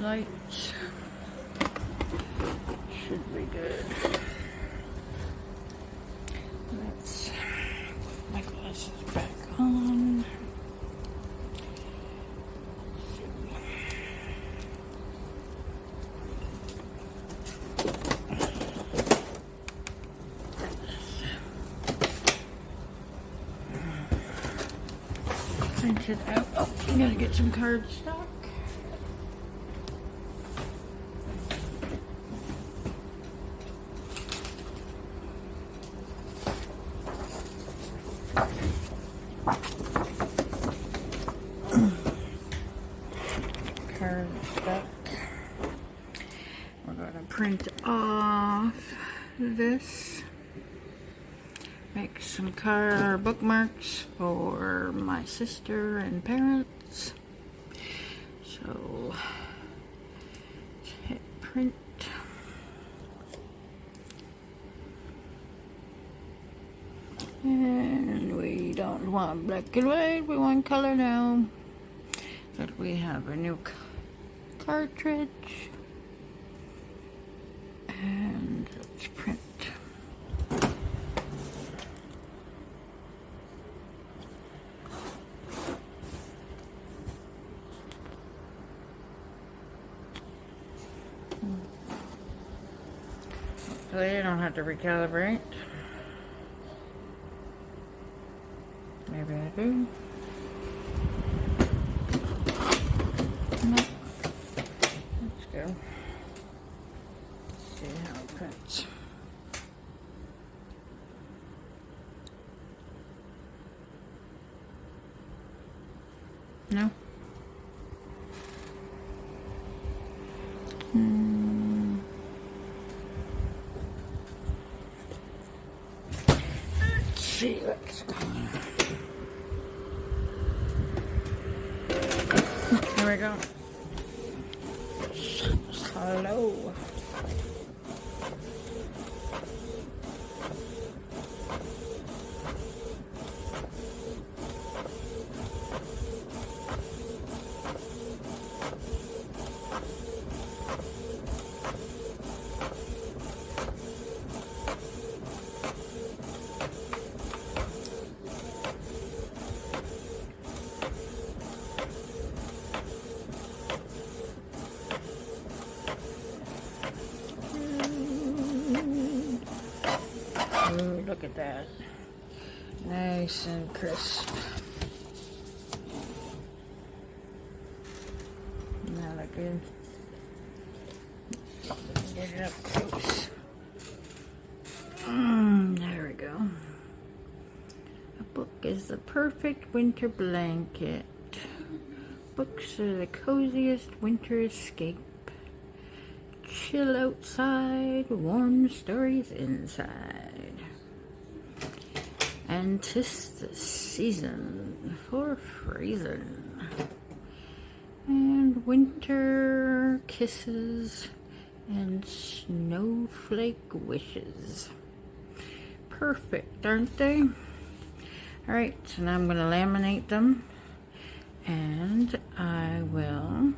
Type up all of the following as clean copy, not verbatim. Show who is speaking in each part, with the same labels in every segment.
Speaker 1: lights. Should be good. Let's put my glasses back on. Print it out. Oh, I'm gonna get some cardstock. We're going to print off this, make some bookmarks for my sister and parents. So hit print. And we don't want black and white, we want color now. But we have a new cartridge. And let's print. Hopefully I don't have to recalibrate. Maybe I do. No. Let's go. See how it prints. No. Let's see what's going on. Here we go. Hello. Ooh, look at that. Nice and crisp. Now look good. Get it up close. There we go. A book is the perfect winter blanket. Books are the coziest winter escape. Chill outside, warm stories inside. And 'tis the season for freezing. And winter kisses and snowflake wishes. Perfect, aren't they? Alright, so now I'm going to laminate them. And I will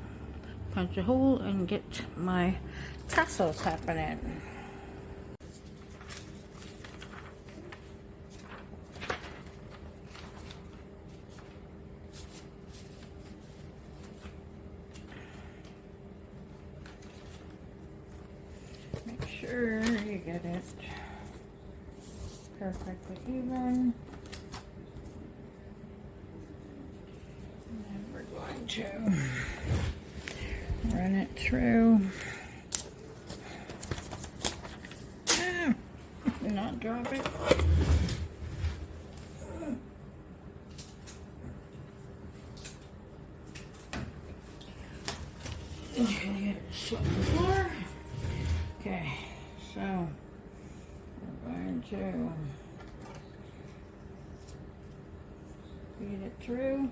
Speaker 1: punch a hole and get my tassels happening. Make sure you get it perfectly even. And we're going to run it through. Not drop it. Okay, so we're going to feed it through.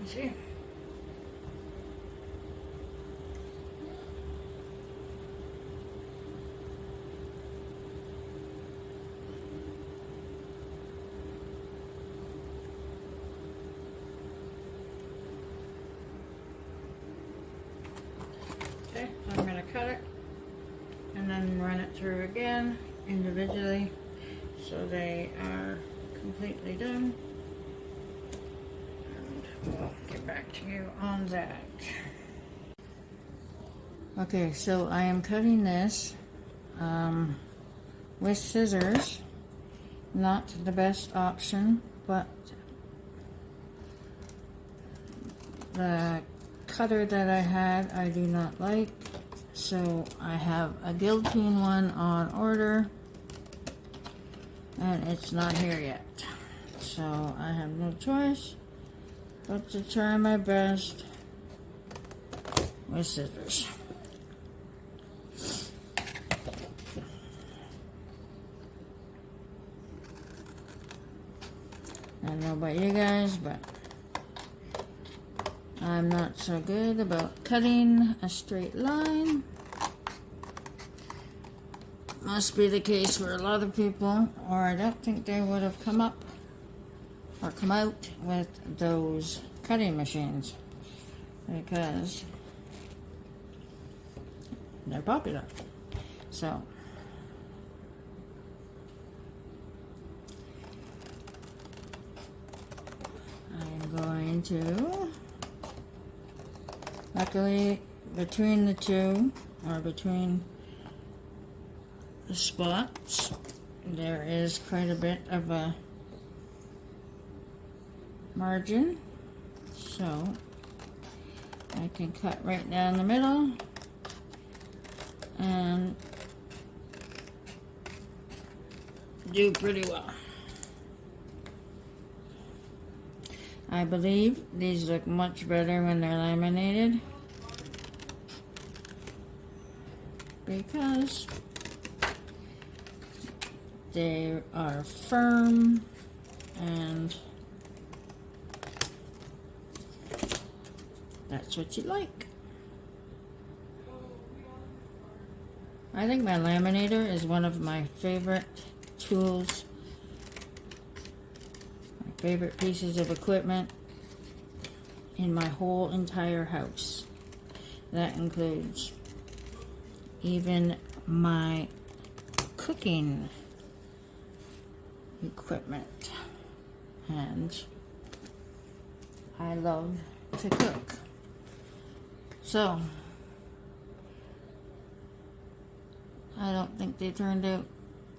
Speaker 1: See? Okay, so I'm going to cut it and then run it through again individually so they are completely done. And we'll get back to you on that. Okay, so I am cutting this with scissors. Not the best option, but the cutter that I had I do not like, so I have a guillotine one on order and it's not here yet, so I have no choice but to try my best with scissors. I don't know about you guys, but I'm not so good about cutting a straight line. Must be the case for a lot of people, or I don't think they would have come up or come out with those cutting machines, because they're popular. So I'm going to, luckily between the two, or between the spots, there is quite a bit of a margin, so I can cut right down the middle and do pretty well. I believe these look much better when they're laminated, because they are firm and that's what you like. I think my laminator is one of my favorite tools, my favorite pieces of equipment in my whole entire house. That includes even my cooking equipment, and I love to cook. So I don't think they turned out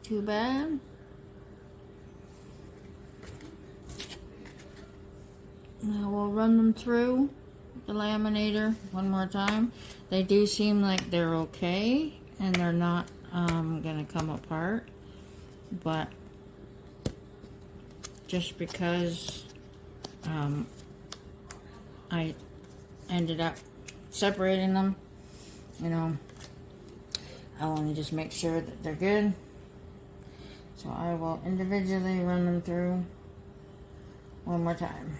Speaker 1: too bad. Now we'll run them through the laminator one more time. They do seem like they're okay and they're not gonna come apart, but just because I ended up separating them, you know, I want to just make sure that they're good. So I will individually run them through one more time.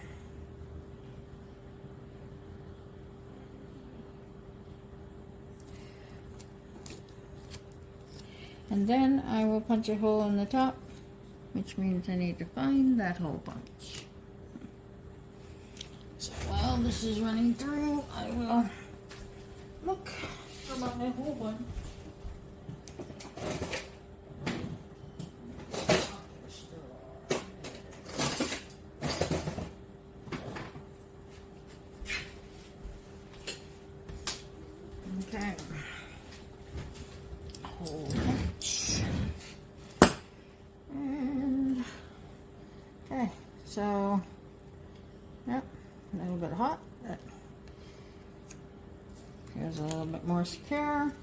Speaker 1: And then I will punch a hole in the top, which means I need to find that hole punch. So while this is running through, I will look for my hole punch. Okay. Hole punch. And okay, so yep, a little bit hot, but here's a little bit more secure.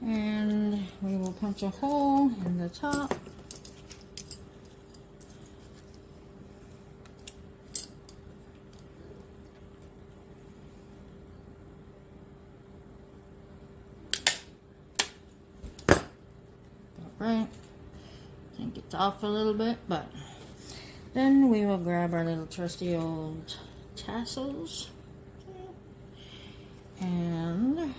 Speaker 1: And we will punch a hole in the top. Right. I think it's off a little bit, but Then we will grab our little trusty old tassels and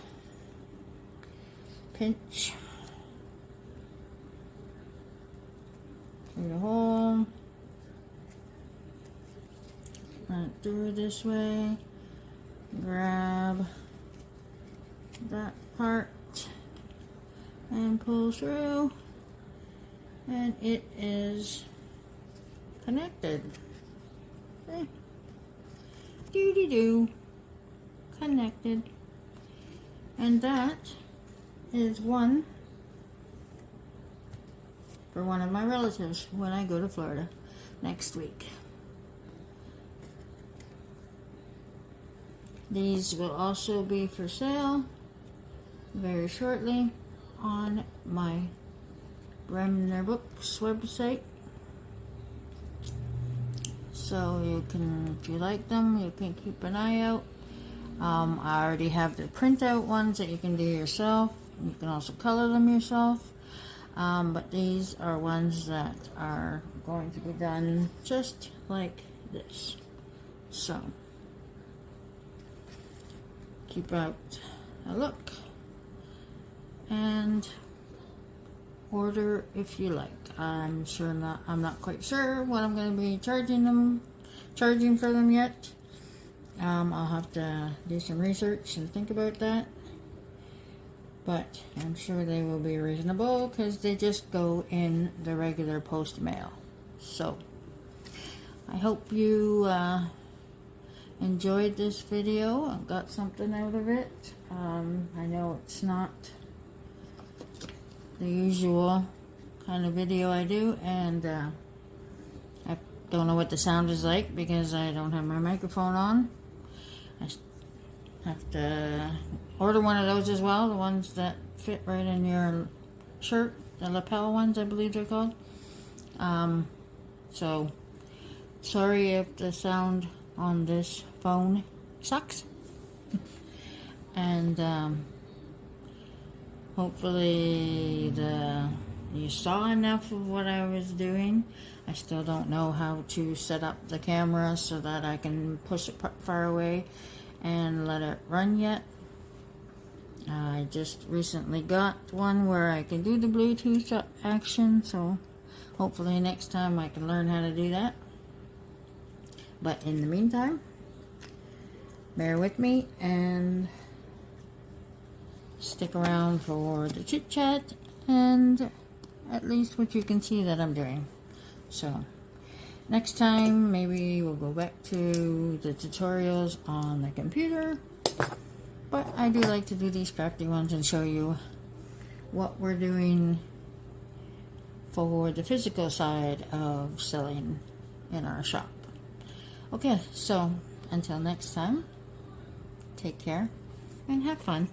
Speaker 1: pinch through the hole, run it through this way, grab that part and pull through, and it is connected. Okay. Doo-dee-doo. Connected. And that is one for one of my relatives when I go to Florida next week. These will also be for sale very shortly on my Bremner Books website. So you can, if you like them, you can keep an eye out. I already have the printout ones that you can do yourself. You can also color them yourself. But these are ones that are going to be done just like this. So keep out a look and order if you like. I'm not quite sure what I'm going to be charging for them yet. I'll have to do some research and think about that, but I'm sure they will be reasonable because they just go in the regular post mail. So I hope you enjoyed this video and got something out of it. I know it's not the usual kind of video I do, and I don't know what the sound is like because I don't have my microphone on. I have to order one of those as well, the ones that fit right in your shirt, the lapel ones I believe they're called. So sorry if the sound on this phone sucks. And hopefully you saw enough of what I was doing. I still don't know how to set up the camera so that I can push it far away and let it run yet. I just recently got one where I can do the Bluetooth action, so hopefully next time I can learn how to do that. But in the meantime, bear with me and stick around for the chit chat and at least what you can see that I'm doing. So next time maybe we'll go back to the tutorials on the computer, but I do like to do these crafty ones and show you what we're doing for the physical side of selling in our shop. Okay, so until next time, take care and have fun.